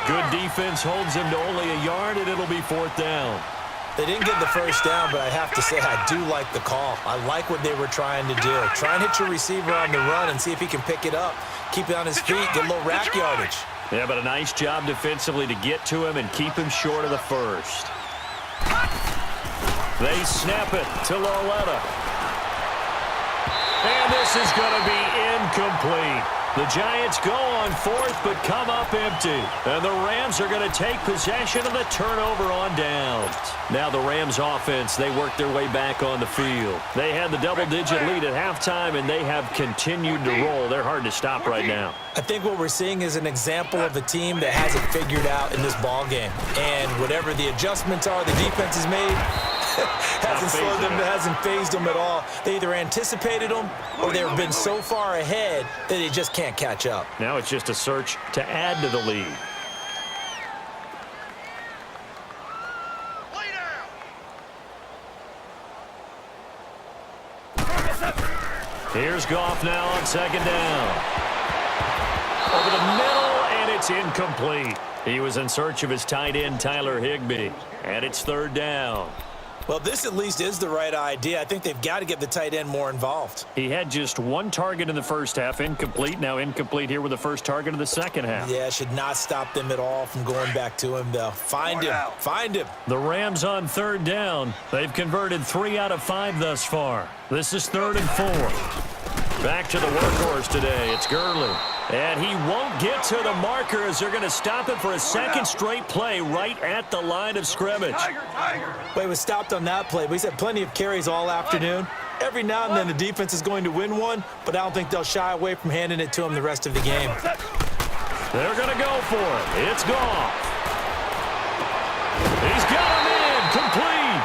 Good defense holds him to only a yard, and it'll be 4th down. They didn't get the first down, but I have to say I do like the call. I like what they were trying to do. Try and hit your receiver on the run and see if he can pick it up. Keep it on his feet, get a little rack yardage. Yeah, but a nice job defensively to get to him and keep him short of the first. They snap it to Loletta. And this is going to be incomplete. The Giants go on 4th but come up empty. And the Rams are going to take possession of the turnover on downs. Now the Rams offense, they work their way back on the field. They had the double-digit lead at halftime, and they have continued to roll. They're hard to stop right now. I think what we're seeing is an example of a team that has it figured out in this ball game. And whatever the adjustments are the defense has made, hasn't slowed them, hasn't phased them at all. They either anticipated them or they've been so far ahead that they just can't catch up. Now it's just a search to add to the lead. Here's Goff now on 2nd down. Over the middle, and it's incomplete. He was in search of his tight end, Tyler Higbee. And it's 3rd down. Well, this at least is the right idea. I think they've got to get the tight end more involved. He had just 1 target in the first half, incomplete. Now incomplete here with the first target of the second half. Yeah, should not stop them at all from going back to him, though. Find him. The Rams on 3rd down. They've converted 3 out of 5 thus far. This is 3rd and 4. Back to the workhorse today. It's Gurley. And he won't get to the marker as they're going to stop it for a second straight play right at the line of scrimmage. Well, he was stopped on that play, but he's had plenty of carries all afternoon. Every now and then the defense is going to win one, but I don't think they'll shy away from handing it to him the rest of the game. They're going to go for it. It's Goff. He's got him in, complete.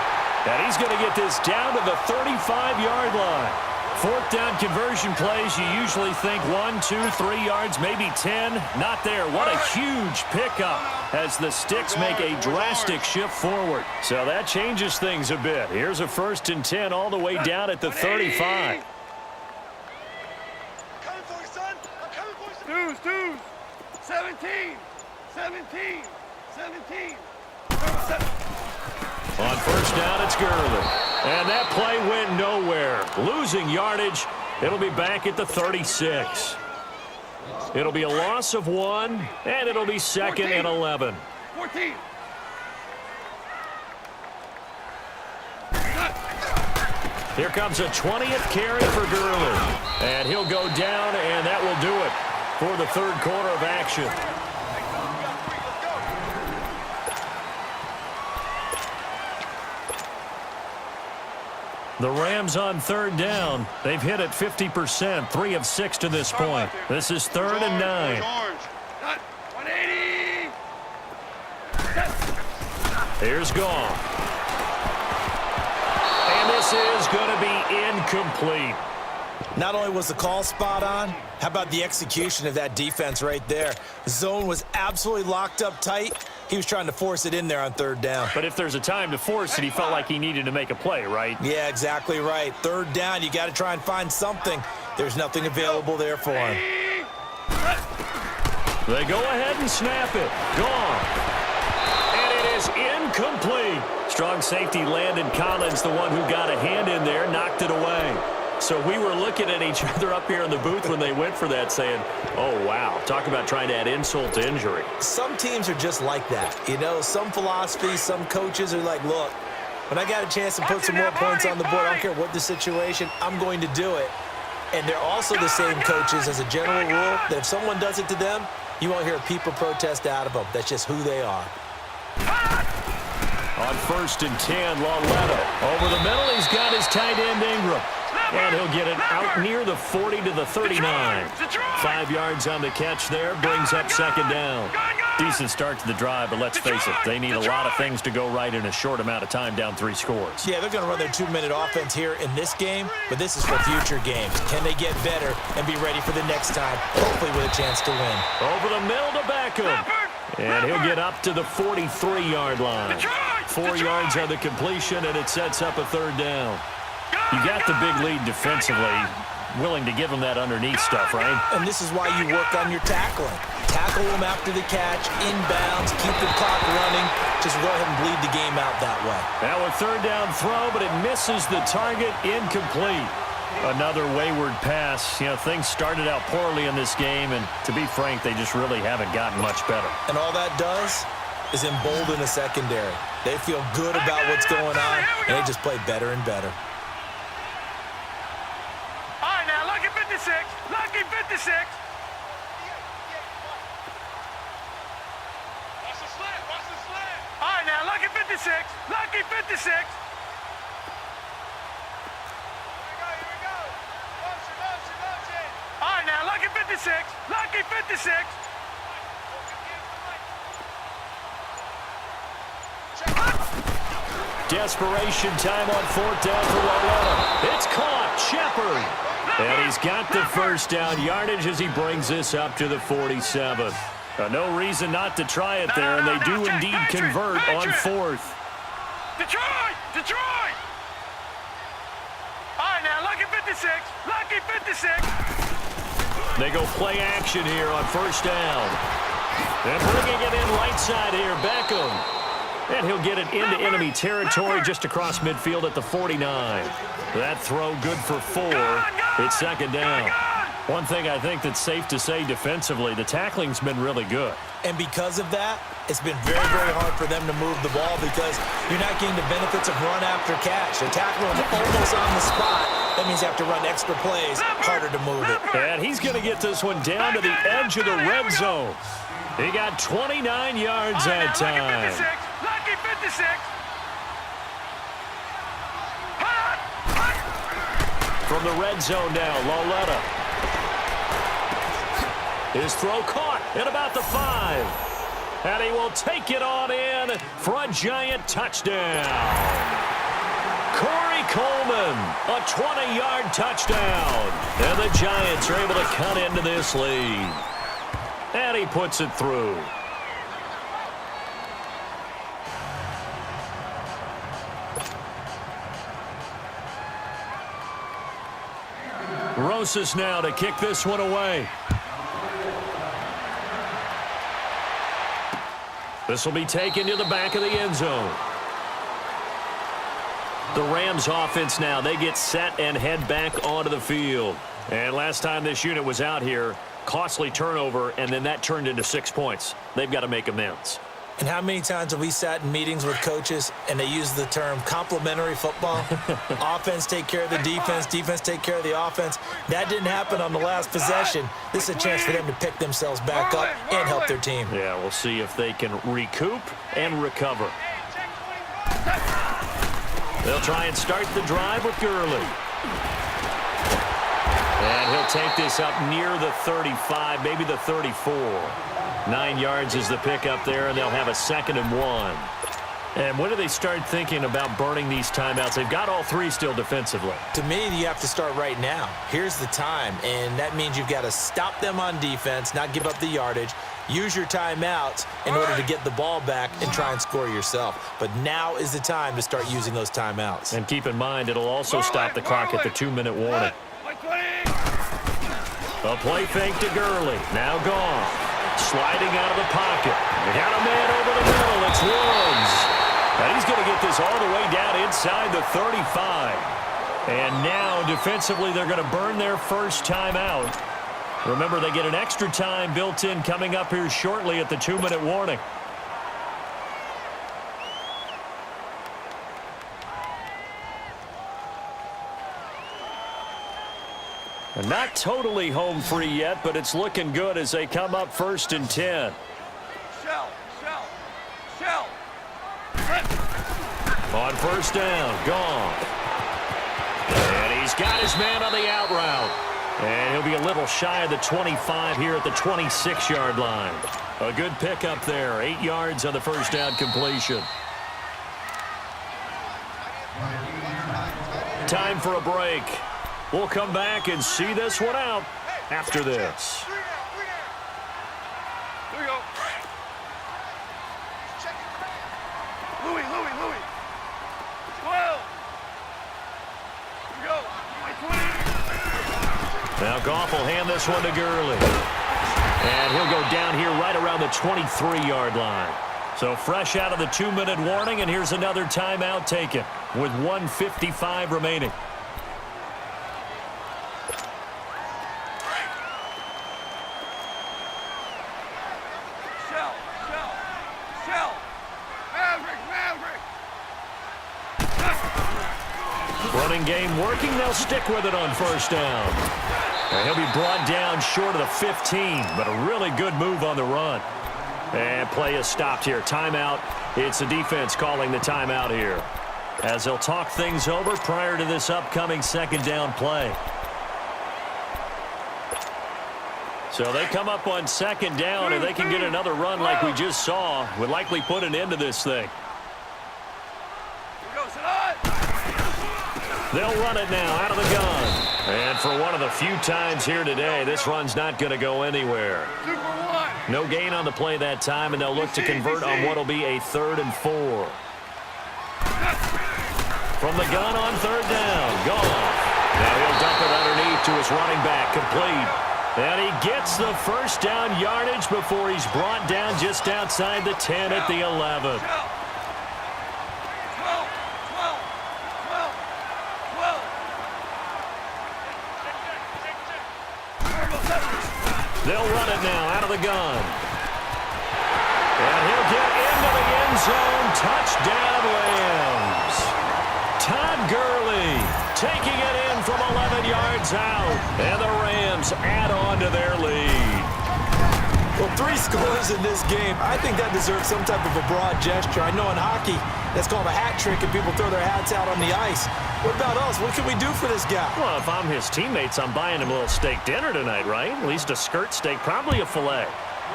And he's going to get this down to the 35-yard line. 4th down conversion plays, you usually think 1, 2, 3 yards, maybe 10. Not there. What a huge pickup as the sticks make a drastic shift forward. So that changes things a bit. Here's a 1st and 10 all the way down at the 35. Coming for you, son. I'm coming for you. Dudes. 17. On 1st down, it's Gurley. And that play went nowhere. Losing yardage. It'll be back at the 36. It'll be a loss of 1, and it'll be 2nd and 11. 14. Here comes a 20th carry for Gurley. And he'll go down, and that will do it for the 3rd quarter of action. The Rams on 3rd down. They've hit it 50%, 3 of 6 to this point. This is 3rd and 9. 180. Here's Goff. And this is going to be incomplete. Not only was the call spot on, how about the execution of that defense right there? The zone was absolutely locked up tight. He was trying to force it in there on 3rd down. But if there's a time to force it, he felt like he needed to make a play, right? Yeah, exactly right. 3rd down, you got to try and find something. There's nothing available there for him. They go ahead and snap it. Gone. And it is incomplete. Strong safety Landon Collins, the one who got a hand in there, knocked it away. So we were looking at each other up here in the booth when they went for that saying, oh, wow, talk about trying to add insult to injury. Some teams are just like that. You know, some philosophies, some coaches are like, look, when I got a chance to put some more points on the board, I don't care what the situation, I'm going to do it. And they're also the same coaches as a general rule that if someone does it to them, you won't hear a peep or protest out of them. That's just who they are. On 1st and 10, Loletta. Over the middle, he's got his tight end Ingram. And he'll get it out near the 40 to the 39. 5 yards on the catch there, brings up 2nd down. Decent start to the drive, but let's face it, they need a lot of things to go right in a short amount of time down 3 scores. Yeah, they're going to run their 2-minute offense here in this game, but this is for future games. Can they get better and be ready for the next time, hopefully with a chance to win? Over the middle to Beckham. And he'll get up to the 43-yard line. 4 yards on the completion, and it sets up a 3rd down. You got the big lead defensively, willing to give them that underneath stuff, right? And this is why you work on your tackling. Tackle them after the catch, inbounds, keep the clock running. Just go ahead and bleed the game out that way. Now a third down throw, but it misses the target, incomplete. Another wayward pass. You know, things started out poorly in this game, and to be frank, they just really haven't gotten much better. And all that does is embolden the secondary. They feel good about what's going on, and they just play better and better. All right, now, lucky 56. Lucky 56. Watch the slant. Watch the slant. All right, now, lucky 56. Lucky 56. Here we go. Motion. All right, now, lucky 56. Lucky 56. Desperation time on fourth down for Loyola. It's caught. Shepard. And he's got the first down yardage as he brings this up to the 47. No reason not to try it there, and they do indeed convert on fourth. Detroit! Detroit! All right, now, lucky 56. Lucky 56. They go play action here on first down. And bringing it in right side here, Beckham. And he'll get it into enemy territory just across midfield at the 49. That throw good for 4. It's second down. One thing I think that's safe to say defensively, the tackling's been really good. And because of that, it's been very, very hard for them to move the ball because you're not getting the benefits of run after catch. They're tackling them almost on the spot. That means you have to run extra plays, harder to move it. And he's going to get this one down to the edge of the red zone. He got 29 yards that time. Lucky 56. From the red zone now, Lauletta. His throw caught at about the 5. And he will take it on in for a giant touchdown. Corey Coleman, a 20-yard touchdown. And the Giants are able to cut into this lead. And he puts it through. Rosas now to kick this one away. This will be taken to the back of the end zone. The Rams offense now, they get set and head back onto the field. And last time this unit was out here, costly turnover, and then that turned into 6 points. They've got to make amends. And how many times have we sat in meetings with coaches and they use the term complementary football? Offense take care of the defense, defense take care of the offense. That didn't happen on the last possession. This is a chance for them to pick themselves back up and help their team. Yeah, we'll see if they can recoup and recover. They'll try and start the drive with Gurley. And he'll take this up near the 35, maybe the 34. 9 yards is the pickup there, and they'll have a 2nd and 1. And when do they start thinking about burning these timeouts? They've got all 3 still defensively. To me, you have to start right now. Here's the time, and that means you've got to stop them on defense, not give up the yardage, use your timeouts in order to get the ball back and try and score yourself. But now is the time to start using those timeouts. And keep in mind, it'll also stop the clock at the 2-minute warning. A play fake to Gurley. Now gone. Sliding out of the pocket. They got a man over the middle. It's Woods. And he's going to get this all the way down inside the 35. And now, defensively, they're going to burn their first timeout. Remember, they get an extra time built in coming up here shortly at the 2-minute warning. And not totally home free yet, but it's looking good as they come up 1st and 10. Shell. On first down, gone. And he's got his man on the out route. And he'll be a little shy of the 25 here at the 26-yard line. A good pickup there, 8 yards on the first down completion. Time for a break. We'll come back and see this one out after this. Here we go. Louis. 12. Here we go. 20. Now Goff will hand this one to Gurley. And he'll go down here right around the 23-yard line. So fresh out of the 2-minute warning, and here's another timeout taken with 1:55 remaining. Running game working. They'll stick with it on first down. And he'll be brought down short of the 15, but a really good move on the run. And play is stopped here. Timeout. It's the defense calling the timeout here, as they'll talk things over prior to this upcoming second down play. So they come up on second down, and they can get another run like we just saw. Would likely put an end to this thing. They'll run it now out of the gun. And for one of the few times here today, this run's not going to go anywhere. No gain on the play that time, and they'll look to convert on what will be a 3rd and 4. From the gun on 3rd down. Goff. Now he'll dump it underneath to his running back. Complete. And he gets the first down yardage before he's brought down just outside the 10 at the 11. They'll run it now out of the gun. And he'll get into the end zone. Touchdown, Rams. Todd Gurley taking it in from 11 yards out. And the Rams add on to their lead. Well, 3 scores in this game. I think that deserves some type of a broad gesture. I know in hockey, that's called a hat trick, and people throw their hats out on the ice. What about us? What can we do for this guy? Well, if I'm his teammates, I'm buying him a little steak dinner tonight, right? At least a skirt steak, probably a filet.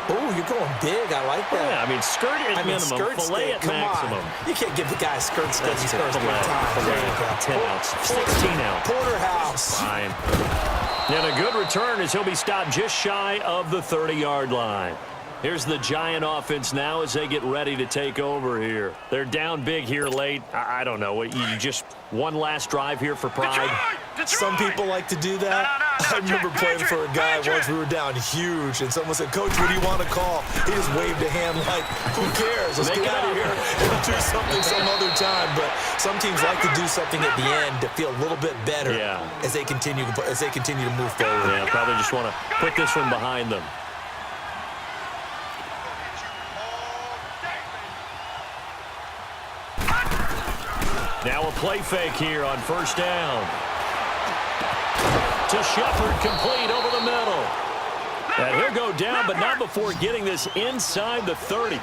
Oh, you're going big. I like that. Yeah, I mean, skirt at minimum, filet at maximum. You can't give the guy a skirt steak. That's filet. 10 ounce, 16 ounce. Porterhouse. Fine. And a good return as he'll be stopped just shy of the 30-yard line. Here's the Giant offense now as they get ready to take over here. They're down big here late. I don't know. You just one last drive here for pride? Detroit! Some people like to do that. I remember playing for a guy once. We were down huge, and someone said, "Coach, what do you want to call?" He just waved a hand like, "Who cares? Let's get out of here and do something some other time." But some teams like to do something at the end to feel a little bit better as they continue to move forward. Yeah, probably just want to put this one behind them. Now a play fake here on first down. To Shepard, complete over the middle. And he'll go down, but not before getting this inside the 30.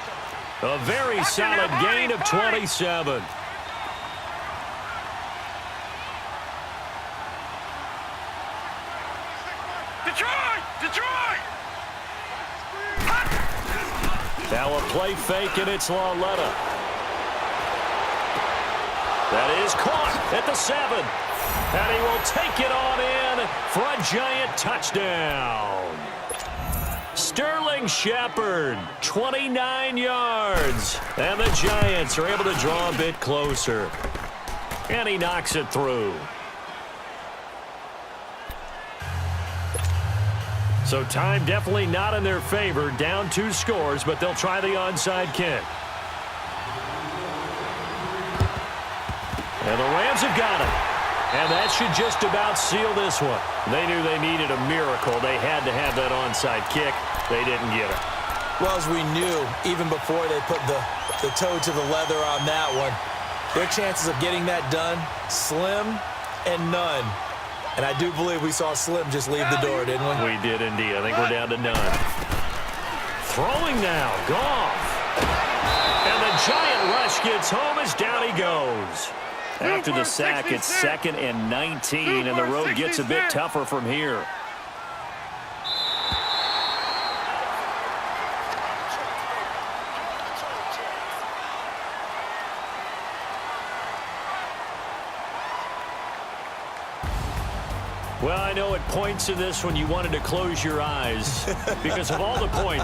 A very solid gain of 27. Detroit! Now a play fake, and it's Lauletta. That is caught at the 7. And he will take it on in for a Giant touchdown. Sterling Shepard, 29 yards. And the Giants are able to draw a bit closer. And he knocks it through. So time definitely not in their favor. Down 2 scores, but they'll try the onside kick. And the Rams have got it. And that should just about seal this one. They knew they needed a miracle. They had to have that onside kick. They didn't get it. Well, as we knew, even before they put the toe to the leather on that one, their chances of getting that done, slim and none. And I do believe we saw Slim just leave the door, didn't we? We did indeed. I think we're down to none. Throwing now. Goff. And the Giant rush gets home as down he goes. After the sack, it's 2nd and 19, and the road gets a bit tougher from here. Well, I know at points in this when you wanted to close your eyes because of all the points.